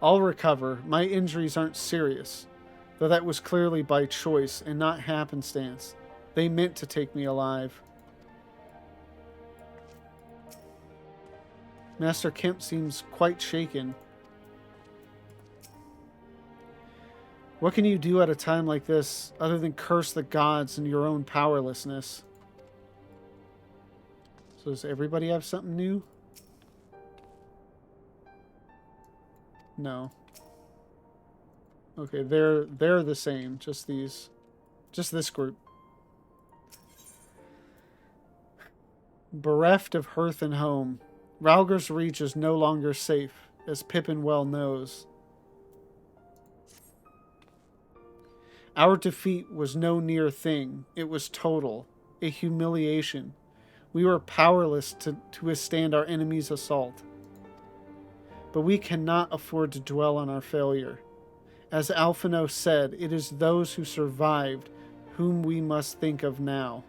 I'll recover. My injuries aren't serious, though that was clearly by choice and not happenstance. They meant to take me alive. Master Kemp seems quite shaken. What can you do at a time like this other than curse the gods and your own powerlessness? So does everybody have something new? No. Okay, they're the same, just this group. Bereft of hearth and home, Ralger's Reach is no longer safe, as Pippin well knows. Our defeat was no near thing. It was total. A humiliation. We were powerless to withstand our enemy's assault. But we cannot afford to dwell on our failure. As Alphino said, it is those who survived whom we must think of now.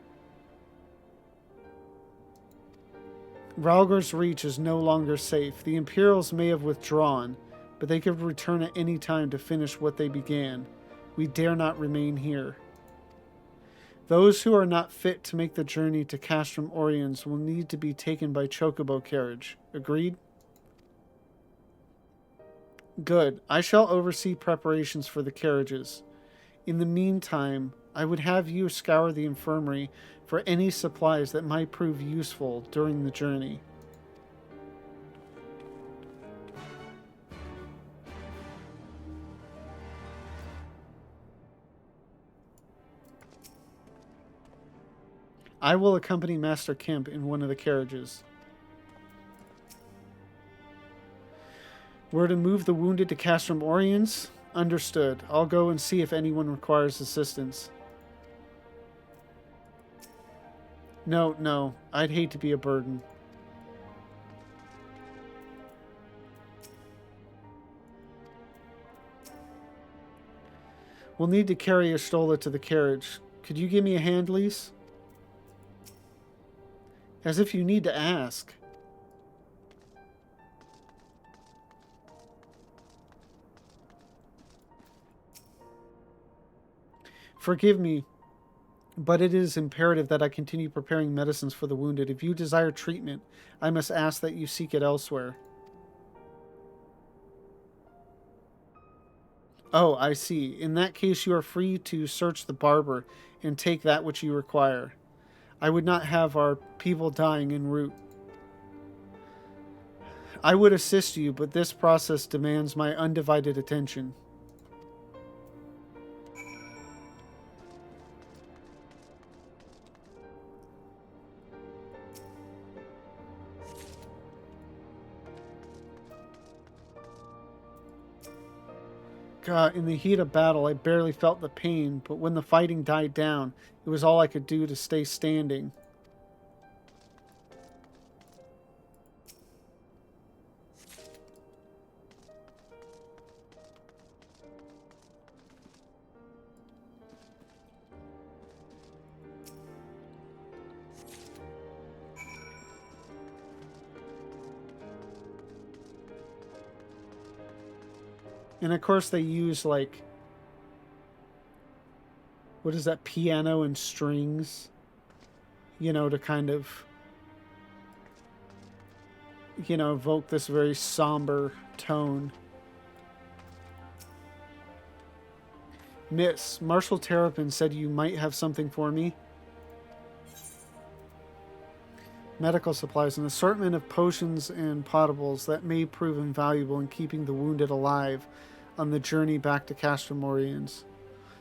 Ralger's Reach is no longer safe. The Imperials may have withdrawn, but they could return at any time to finish what they began. We dare not remain here. Those who are not fit to make the journey to Castrum Oriens will need to be taken by chocobo carriage. Agreed? Good. I shall oversee preparations for the carriages. In the meantime, I would have you scour the infirmary for any supplies that might prove useful during the journey. I will accompany Master Kemp in one of the carriages. We're to move the wounded to Castrum Oriens? Understood. I'll go and see if anyone requires assistance. No. I'd hate to be a burden. We'll need to carry Estola to the carriage. Could you give me a hand, Lise? As if you need to ask. Forgive me, but it is imperative that I continue preparing medicines for the wounded. If you desire treatment, I must ask that you seek it elsewhere. Oh, I see. In that case, you are free to search the barber and take that which you require. I would not have our people dying en route. I would assist you, but this process demands my undivided attention. God, in the heat of battle, I barely felt the pain, but when the fighting died down, it was all I could do to stay standing. And of course they use, like, what is that, piano and strings, you know, to kind of, you know, evoke this very somber tone. Miss, Marshal Terrapin said you might have something for me. Medical supplies, an assortment of potions and potables that may prove invaluable in keeping the wounded alive on the journey back to Castrum Oriens.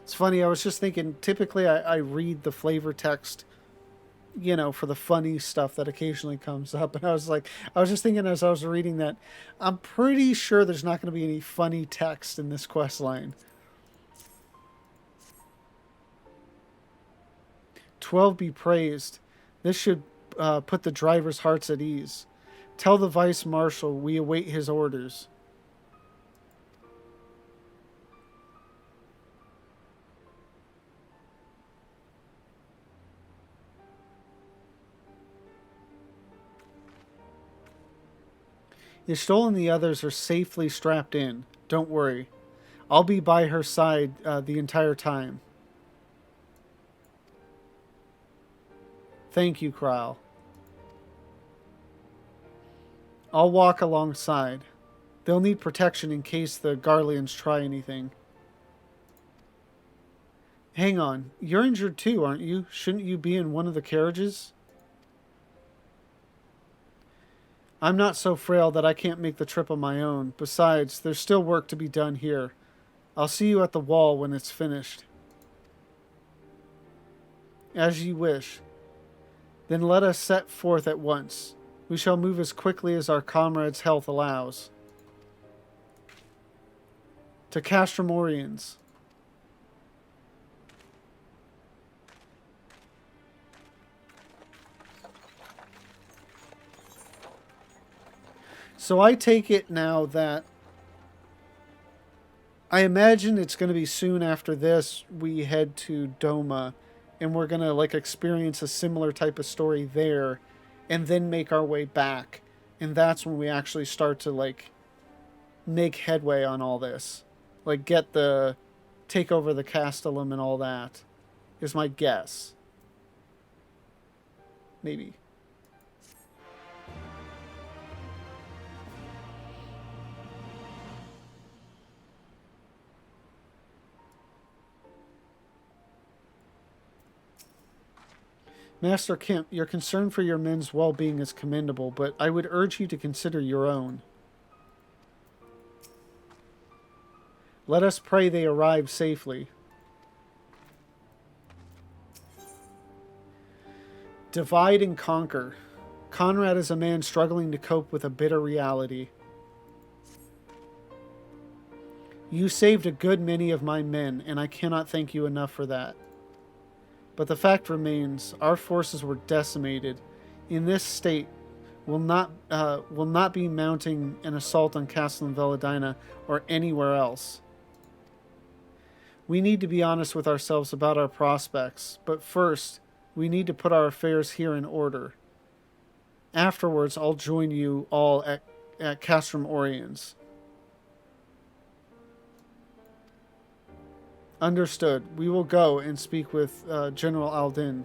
It's funny, I was just thinking, typically I read the flavor text, you know, for the funny stuff that occasionally comes up. And I was just thinking as I was reading that, I'm pretty sure there's not going to be any funny text in this quest line. 12 be praised. This should put the driver's hearts at ease. Tell the Vice Marshal we await his orders. Istol and the others are safely strapped in. Don't worry. I'll be by her side the entire time. Thank you, Kral. I'll walk alongside. They'll need protection in case the Garleans try anything. Hang on. You're injured too, aren't you? Shouldn't you be in one of the carriages? I'm not so frail that I can't make the trip on my own. Besides, there's still work to be done here. I'll see you at the wall when it's finished. As you wish. Then let us set forth at once. We shall move as quickly as our comrades' health allows. To Castramorians. So I take it now that I imagine it's going to be soon after this we head to Doma, and we're going to like experience a similar type of story there and then make our way back. And that's when we actually start to like make headway on all this. Like take over the Castellum and all that is my guess. Maybe. Master Kemp, your concern for your men's well-being is commendable, but I would urge you to consider your own. Let us pray they arrive safely. Divide and conquer. Conrad is a man struggling to cope with a bitter reality. You saved a good many of my men, and I cannot thank you enough for that. But the fact remains, our forces were decimated. In this state, will not be mounting an assault on Castle and Veladina or anywhere else. We need to be honest with ourselves about our prospects, but first, we need to put our affairs here in order. Afterwards, I'll join you all at Castrum Oriens. Understood. We will go and speak with General Aldin.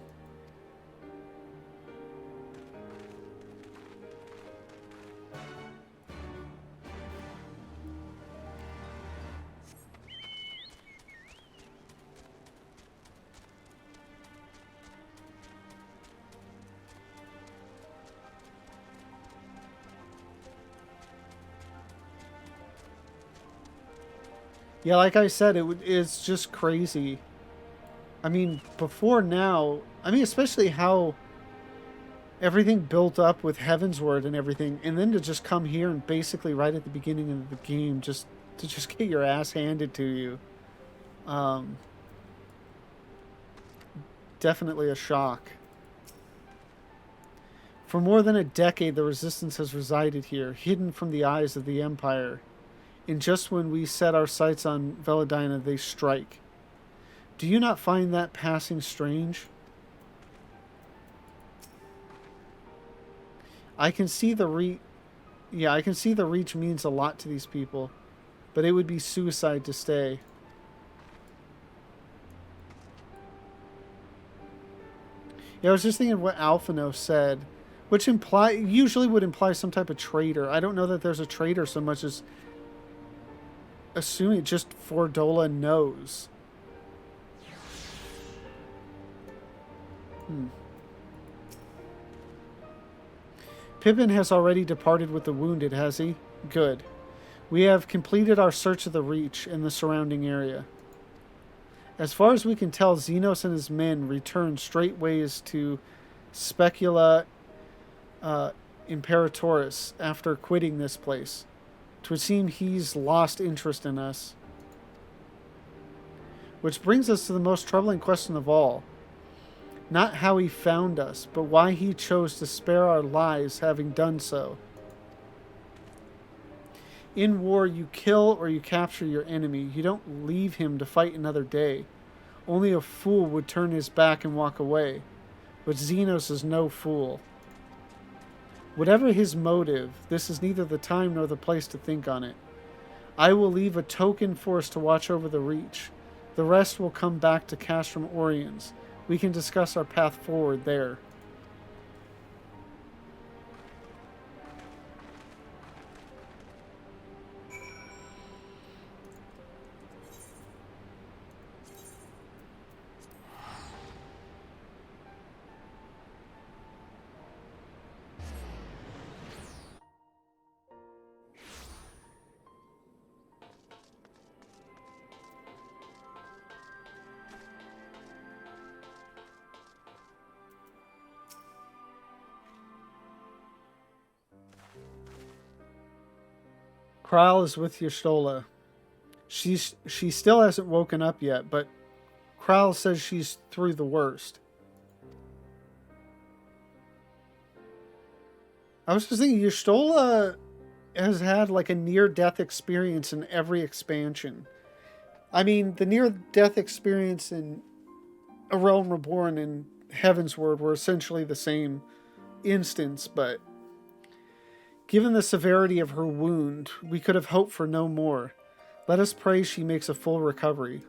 Yeah, like I said, it's just crazy. I mean, before now, especially how everything built up with Heavensward and everything, and then to just come here and basically right at the beginning of the game, to get your ass handed to you. Definitely a shock. For more than a decade, the Resistance has resided here, hidden from the eyes of the Empire. And just when we set our sights on Veladina, they strike. Do you not find that passing strange? I can see the reach means a lot to these people, but it would be suicide to stay. Yeah, I was just thinking what Alphino said, which usually would imply some type of traitor. I don't know that there's a traitor so much as assuming just Fordola knows. Pippin has already departed with the wounded, has he? Good. We have completed our search of the Reach and the surrounding area. As far as we can tell, Xenos and his men returned straightways to Specula Imperatoris after quitting this place. 'Twould seem he's lost interest in us. Which brings us to the most troubling question of all. Not how he found us, but why he chose to spare our lives having done so. In war, you kill or you capture your enemy. You don't leave him to fight another day. Only a fool would turn his back and walk away. But Xenos is no fool. Whatever his motive, this is neither the time nor the place to think on it. I will leave a token force to watch over the Reach. The rest will come back to Castrum Oriens. We can discuss our path forward there. Kral is with Y'shtola. She still hasn't woken up yet, but Kral says she's through the worst. I was just thinking, Y'shtola has had like a near-death experience in every expansion. I mean, the near-death experience in A Realm Reborn and Heavensward were essentially the same instance, but given the severity of her wound, we could have hoped for no more. Let us pray she makes a full recovery.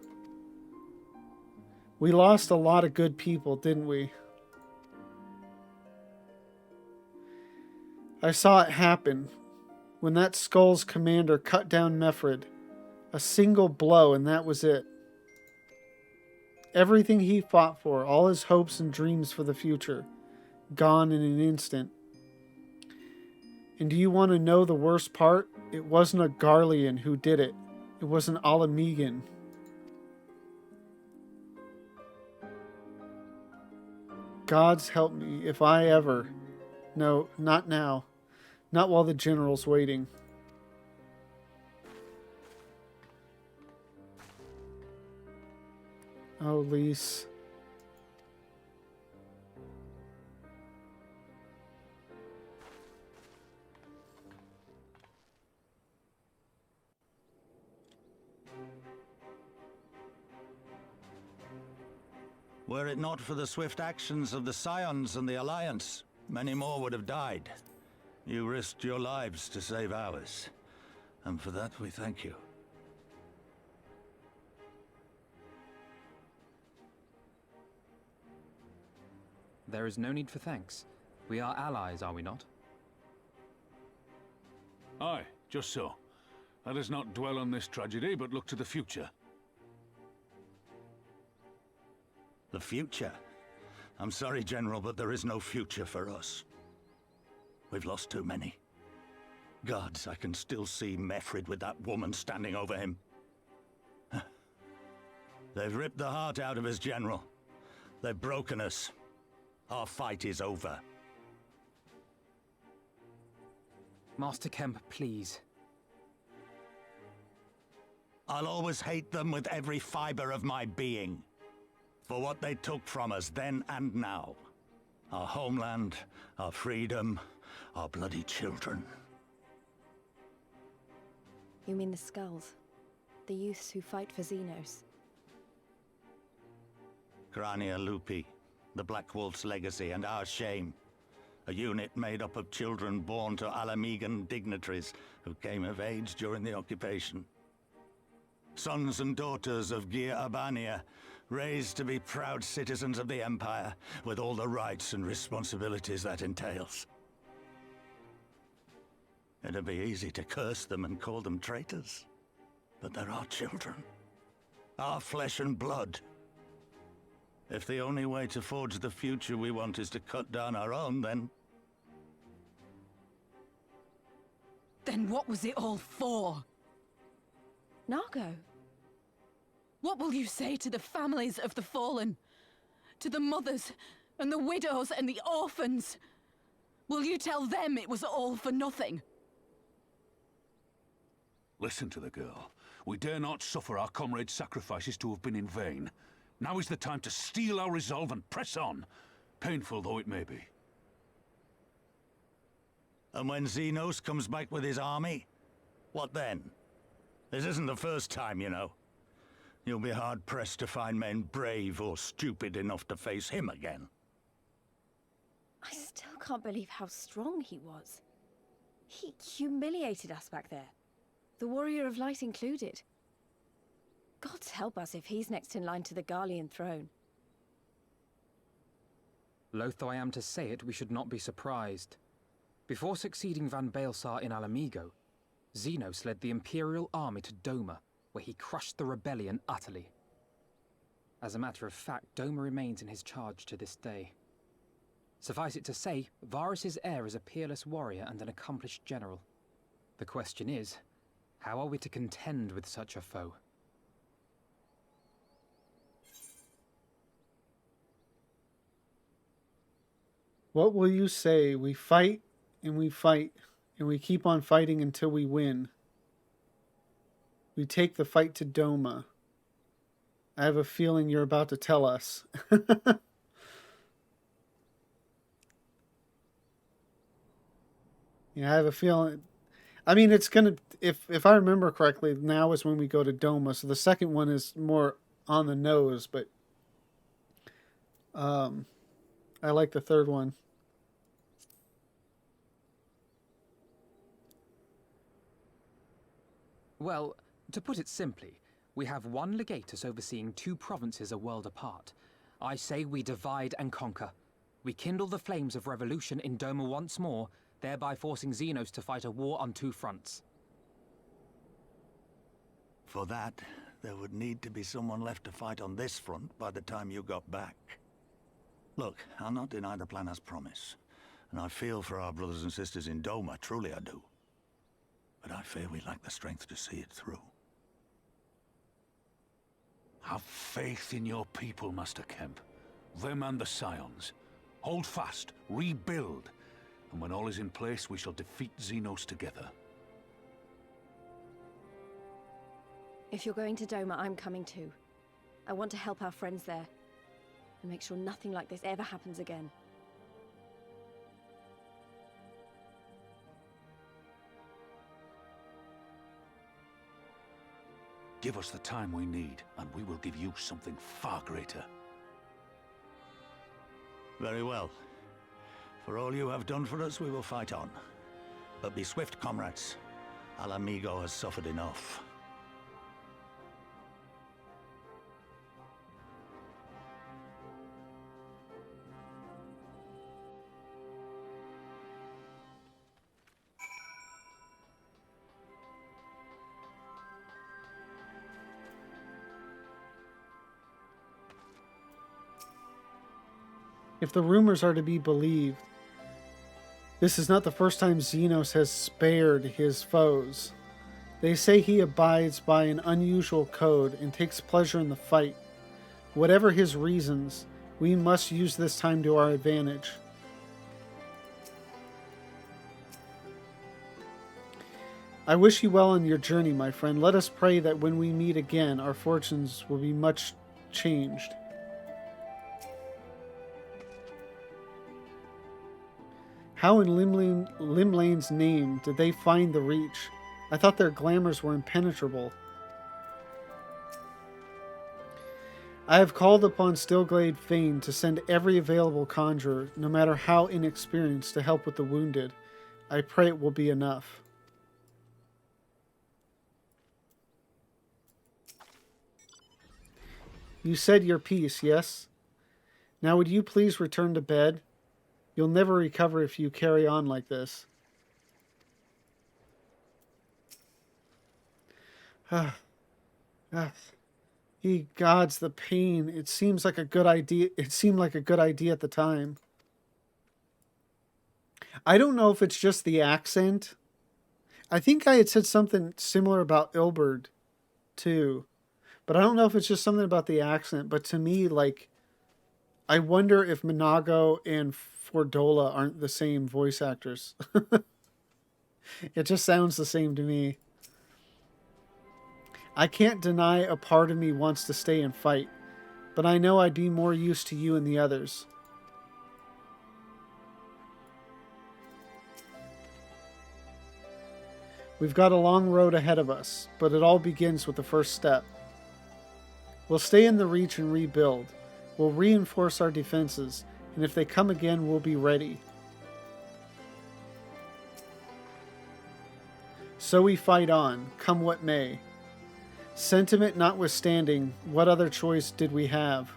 We lost a lot of good people, didn't we? I saw it happen. When that Skull's commander cut down Mefred. A single blow and that was it. Everything he fought for, all his hopes and dreams for the future, gone in an instant. And do you want to know the worst part? It wasn't a Garlean who did it. It was an Alamegan. Gods help me if I ever... No, not now. Not while the general's waiting. Oh, Lise. Were it not for the swift actions of the Scions and the Alliance, many more would have died. You risked your lives to save ours, and for that we thank you. There is no need for thanks. We are allies, are we not? Aye, just so. Let us not dwell on this tragedy, but look to the future. The future? I'm sorry, General, but there is no future for us. We've lost too many. Gods, I can still see Mefred with that woman standing over him. They've ripped the heart out of us, General. They've broken us. Our fight is over. Master Kemp, please. I'll always hate them with every fiber of my being. For what they took from us then and now. Our homeland, our freedom, our bloody children. You mean the Skulls? The youths who fight for Xenos? Grania Lupi, the Black Wolf's legacy and our shame. A unit made up of children born to Alamegan dignitaries who came of age during the occupation. Sons and daughters of Gir Abania, raised to be proud citizens of the Empire, with all the rights and responsibilities that entails. It'd be easy to curse them and call them traitors, but they're our children. Our flesh and blood. If the only way to forge the future we want is to cut down our own, then... Then what was it all for? Nargo? What will you say to the families of the fallen? To the mothers, and the widows, and the orphans? Will you tell them it was all for nothing? Listen to the girl. We dare not suffer our comrades' sacrifices to have been in vain. Now is the time to steel our resolve and press on, painful though it may be. And when Xenos comes back with his army, what then? This isn't the first time, you know. You'll be hard-pressed to find men brave or stupid enough to face him again. I still can't believe how strong he was. He humiliated us back there. The Warrior of Light included. Gods help us if he's next in line to the Garlean throne. Loath though I am to say it, we should not be surprised. Before succeeding Van Baelsar in Alamigo, Xenos led the Imperial army to Doma, where he crushed the rebellion utterly. As a matter of fact, Doma remains in his charge to this day. Suffice it to say, Varus's heir is a peerless warrior and an accomplished general. The question is, how are we to contend with such a foe? What will you say? We fight and we fight and we keep on fighting until we win. We take the fight to Doma. I have a feeling you're about to tell us. Yeah, I have a feeling. I mean, it's gonna. If I remember correctly, now is when we go to Doma. So the second one is more on the nose, but I like the third one. Well, to put it simply, we have one legatus overseeing two provinces a world apart. I say we divide and conquer. We kindle the flames of revolution in Doma once more, thereby forcing Xenos to fight a war on two fronts. For that, there would need to be someone left to fight on this front by the time you got back. Look, I'll not deny the plan as promised, and I feel for our brothers and sisters in Doma, truly I do. But I fear we lack the strength to see it through. Have faith in your people, Master Kemp. Them and the Scions. Hold fast, rebuild, and when all is in place, we shall defeat Xenos together. If you're going to Doma, I'm coming too. I want to help our friends there, and make sure nothing like this ever happens again. Give us the time we need, and we will give you something far greater. Very well. For all you have done for us, we will fight on. But be swift, comrades. Alamigo has suffered enough. If the rumors are to be believed, this is not the first time Xenos has spared his foes. They say he abides by an unusual code and takes pleasure in the fight. Whatever his reasons, we must use this time to our advantage. I wish you well on your journey, my friend. Let us pray that when we meet again, our fortunes will be much changed. How in Limlane's name did they find the Reach? I thought their glamours were impenetrable. I have called upon Stillglade Fane to send every available conjurer, no matter how inexperienced, to help with the wounded. I pray it will be enough. You said your piece, yes? Now would you please return to bed? You'll never recover if you carry on like this. Ye gods, the pain. It seems like a good idea. It seemed like a good idea at the time. I don't know if it's just the accent. I think I had said something similar about Ilberd, too. But I don't know if it's just something about the accent. But to me, like, I wonder if Minago and Fordola aren't the same voice actors. It just sounds the same to me. I can't deny a part of me wants to stay and fight, but I know I'd be more use to you and the others. We've got a long road ahead of us, but it all begins with the first step. We'll stay in the Reach and rebuild. We'll reinforce our defenses, and if they come again, we'll be ready. So we fight on, come what may. Sentiment notwithstanding, what other choice did we have?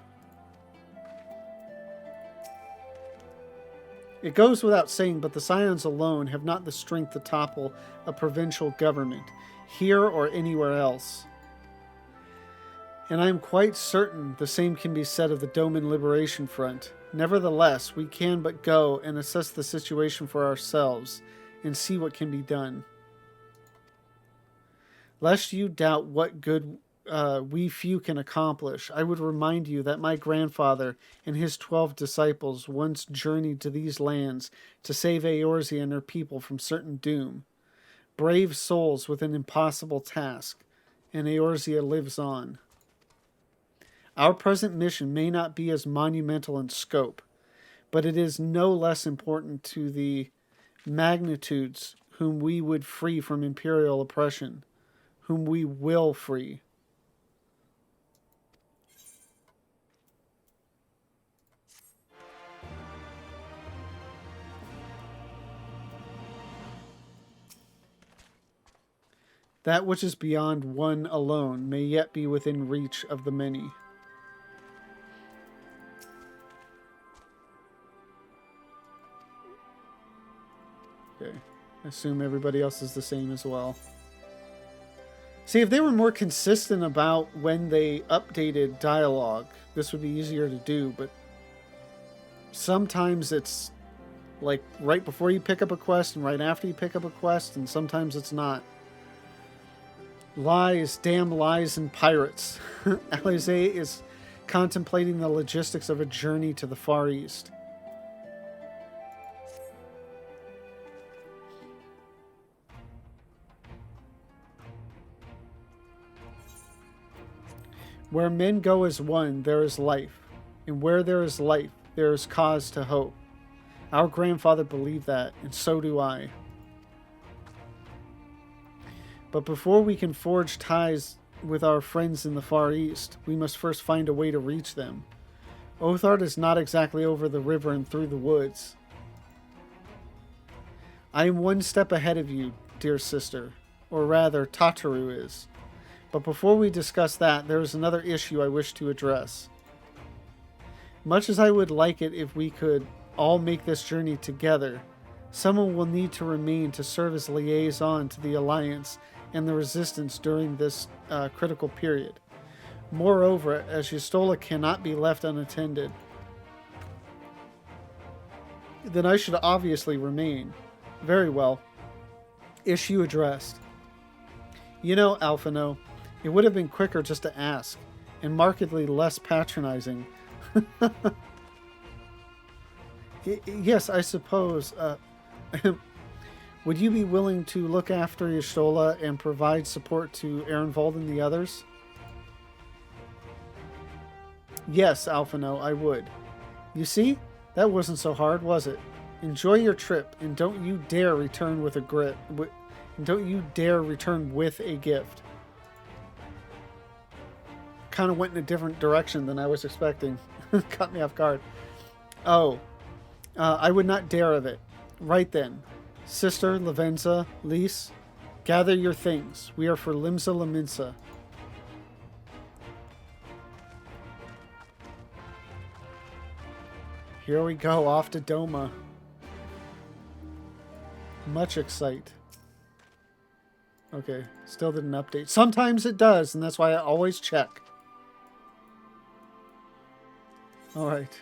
It goes without saying, but the Scions alone have not the strength to topple a provincial government, here or anywhere else. And I am quite certain the same can be said of the Doman Liberation Front. Nevertheless, we can but go and assess the situation for ourselves, and see what can be done. Lest you doubt what good we few can accomplish, I would remind you that my grandfather and his 12 disciples once journeyed to these lands to save Eorzea and her people from certain doom. Brave souls with an impossible task, and Eorzea lives on. Our present mission may not be as monumental in scope, but it is no less important to the magnitudes whom we would free from imperial oppression, whom we will free. That which is beyond one alone may yet be within reach of the many. Okay. I assume everybody else is the same as well. See, if they were more consistent about when they updated dialogue, this would be easier to do, but sometimes it's like right before you pick up a quest and right after you pick up a quest, and sometimes it's not. Lies, damn lies and pirates. Alize is contemplating the logistics of a journey to the Far East. Where men go as one, there is life. And where there is life, there is cause to hope. Our grandfather believed that, and so do I. But before we can forge ties with our friends in the Far East, we must first find a way to reach them. Othard is not exactly over the river and through the woods. I am one step ahead of you, dear sister. Or rather, Tataru is. But before we discuss that, there is another issue I wish to address. Much as I would like it if we could all make this journey together, someone will need to remain to serve as liaison to the Alliance and the Resistance during this critical period. Moreover, as Y'shtola cannot be left unattended, then I should obviously remain. Very well. Issue addressed. You know, Alphino, it would have been quicker just to ask, and markedly less patronizing. Yes, I suppose. Would you be willing to look after Y'shtola and provide support to Ehrenwald and the others? Yes, Alphino, I would. You see? That wasn't so hard, was it? Enjoy your trip, and don't you dare return with a gift. Kind of went in a different direction than I was expecting. Caught me off guard. Oh, I would not dare of it. Right then. Sister, Lavenza, Lise, gather your things. We are for Limsa Laminsa. Here we go, off to Doma. Much excite. Okay, still didn't update. Sometimes it does, and that's why I always check. Alright.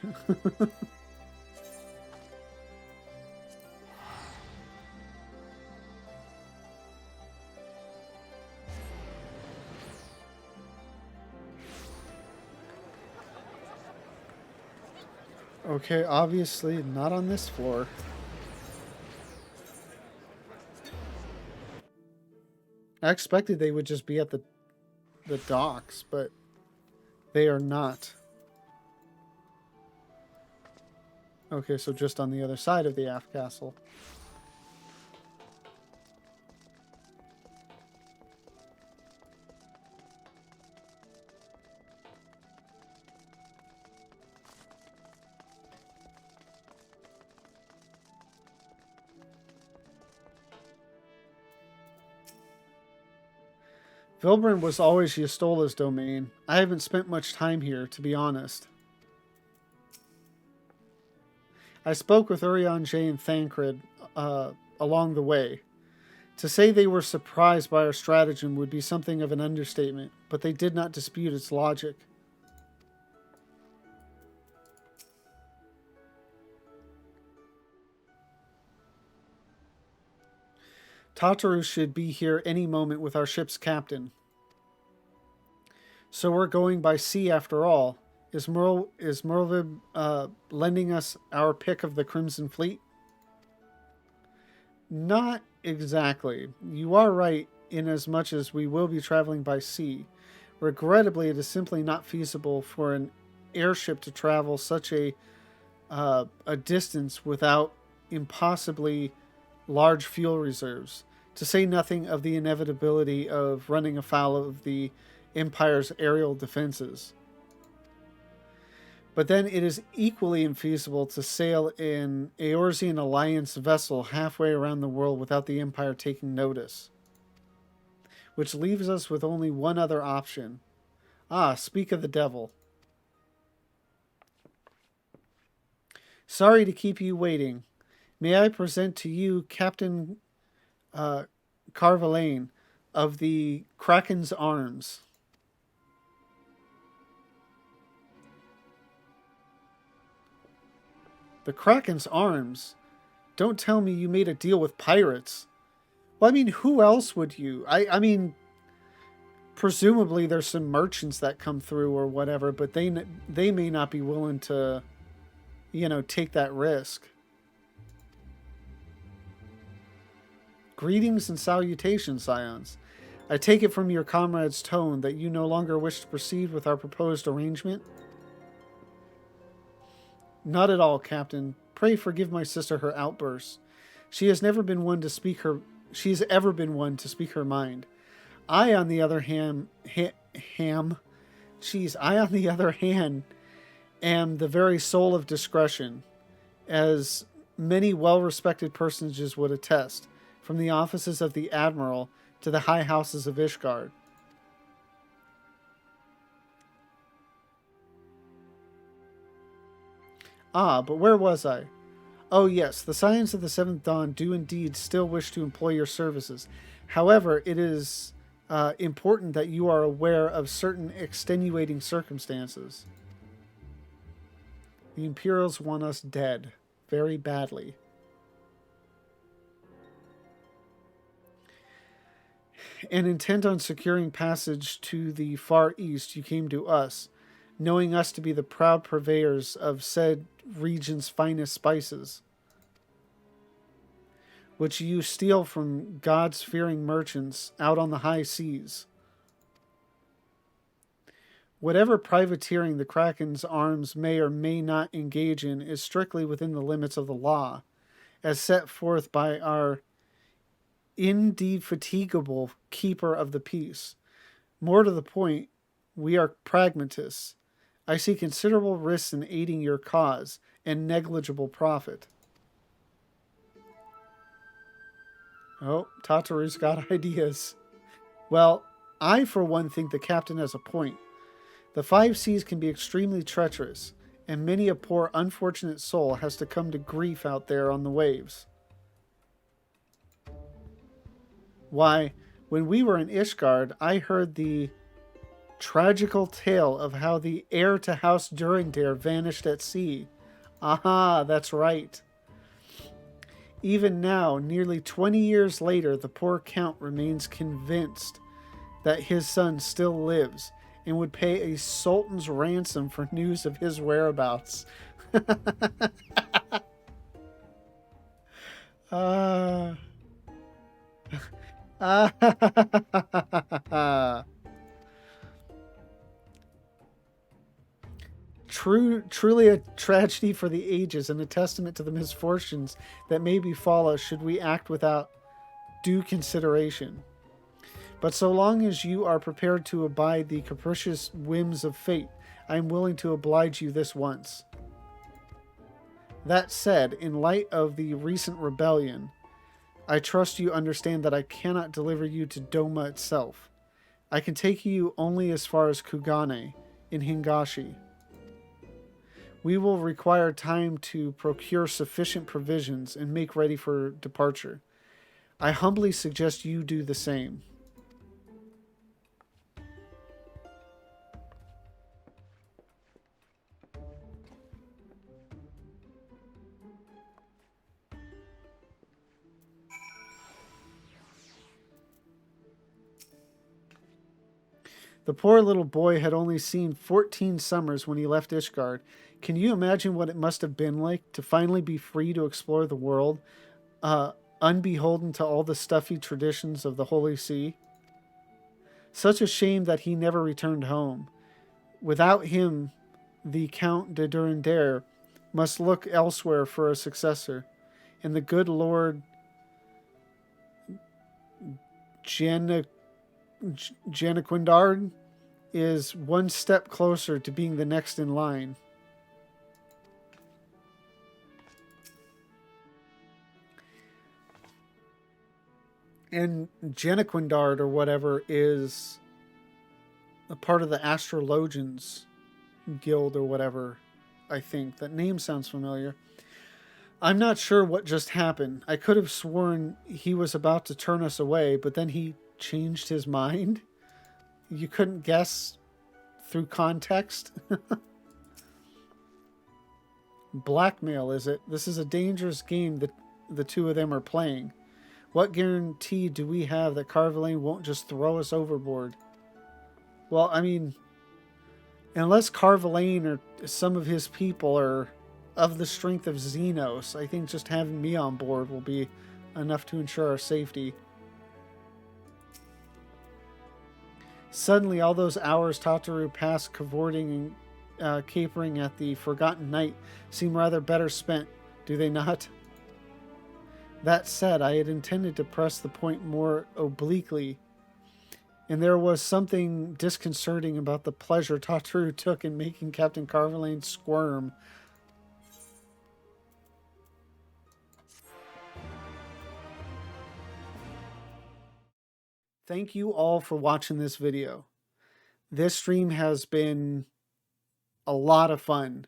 Okay, obviously not on this floor. I expected they would just be at the docks, but they are not. Okay, so just on the other side of the aft castle. Vilbrin was always Yastola's domain. I haven't spent much time here, to be honest. I spoke with Urianger and Thancred along the way. To say they were surprised by our stratagem would be something of an understatement, but they did not dispute its logic. Tataru should be here any moment with our ship's captain. So we're going by sea after all. Is Merlvib lending us our pick of the Crimson Fleet? Not exactly. You are right in as much as we will be traveling by sea. Regrettably, it is simply not feasible for an airship to travel such a distance without impossibly large fuel reserves, to say nothing of the inevitability of running afoul of the Empire's aerial defenses. But then it is equally infeasible to sail an Eorzean Alliance vessel halfway around the world without the Empire taking notice. Which leaves us with only one other option. Ah, speak of the devil. Sorry to keep you waiting. May I present to you Captain Carvalane of the Kraken's Arms. The Kraken's Arms? Don't tell me you made a deal with pirates. Well, I mean, who else would you? I mean, presumably there's some merchants that come through or whatever, but they may not be willing to, take that risk. Greetings and salutations, Scions. I take it from your comrade's tone that you no longer wish to proceed with our proposed arrangement? Not at all, Captain. Pray forgive my sister her outbursts. She has ever been one to speak her mind. I, on the other hand, am the very soul of discretion, as many well-respected personages would attest, from the offices of the Admiral to the high houses of Ishgard. Ah, but where was I? Oh yes, the Scions of the Seventh Dawn do indeed still wish to employ your services. However, it is important that you are aware of certain extenuating circumstances. The Imperials want us dead. Very badly. And intent on securing passage to the Far East, you came to us, knowing us to be the proud purveyors of said region's finest spices, which you steal from gods-fearing merchants out on the high seas. Whatever privateering the Kraken's Arms may or may not engage in is strictly within the limits of the law, as set forth by our indefatigable keeper of the peace. More to the point, we are pragmatists. I see considerable risks in aiding your cause and negligible profit. Oh, Tataru's got ideas. Well, I for one think the captain has a point. The five seas can be extremely treacherous, and many a poor unfortunate soul has to come to grief out there on the waves. Why, when we were in Ishgard, I heard the tragical tale of how the heir to House Durandare vanished at sea. Aha, that's right. Even now, nearly 20 years later, the poor Count remains convinced that his son still lives and would pay a sultan's ransom for news of his whereabouts. Truly a tragedy for the ages and a testament to the misfortunes that may befall us should we act without due consideration. But so long as you are prepared to abide the capricious whims of fate, I am willing to oblige you this once. That said, in light of the recent rebellion, I trust you understand that I cannot deliver you to Doma itself. I can take you only as far as Kugane in Hingashi. We will require time to procure sufficient provisions and make ready for departure. I humbly suggest you do the same. The poor little boy had only seen 14 summers when he left Ishgard. Can you imagine what it must have been like to finally be free to explore the world, unbeholden to all the stuffy traditions of the Holy See? Such a shame that he never returned home. Without him, the Count de Durandare must look elsewhere for a successor, and the good Lord Janaquindard is one step closer to being the next in line. And Janaquindard, or whatever, is a part of the Astrologians Guild or whatever, I think. That name sounds familiar. I'm not sure what just happened. I could have sworn he was about to turn us away, but then he changed his mind. You couldn't guess through context? Blackmail, is it? This is a dangerous game that the two of them are playing. What guarantee do we have that Carvalane won't just throw us overboard? Well, I mean, unless Carvalane or some of his people are of the strength of Xenos, I think just having me on board will be enough to ensure our safety. Suddenly, all those hours Tataru passed cavorting and capering at the Forgotten Night seem rather better spent, do they not? That said, I had intended to press the point more obliquely, and there was something disconcerting about the pleasure Tataru took in making Captain Carvalane squirm. Thank you all for watching this video. This stream has been a lot of fun.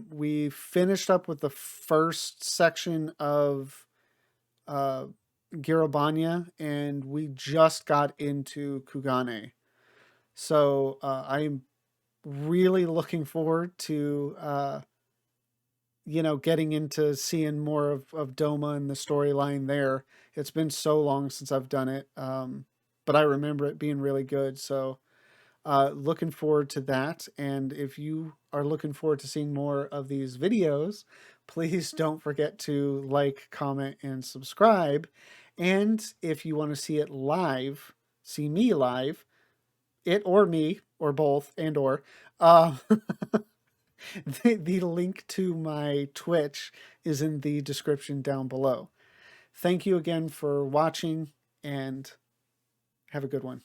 We finished up with the first section of Garabanya, and we just got into Kugane. So I'm really looking forward to getting into seeing more of Doma and the storyline there. It's been so long since I've done it, but I remember it being really good. So looking forward to that. And if you are looking forward to seeing more of these videos, please don't forget to like, comment, and subscribe. And if you want to see it live, see me live, it or me, or both, and or, the link to my Twitch is in the description down below. Thank you again for watching, and have a good one.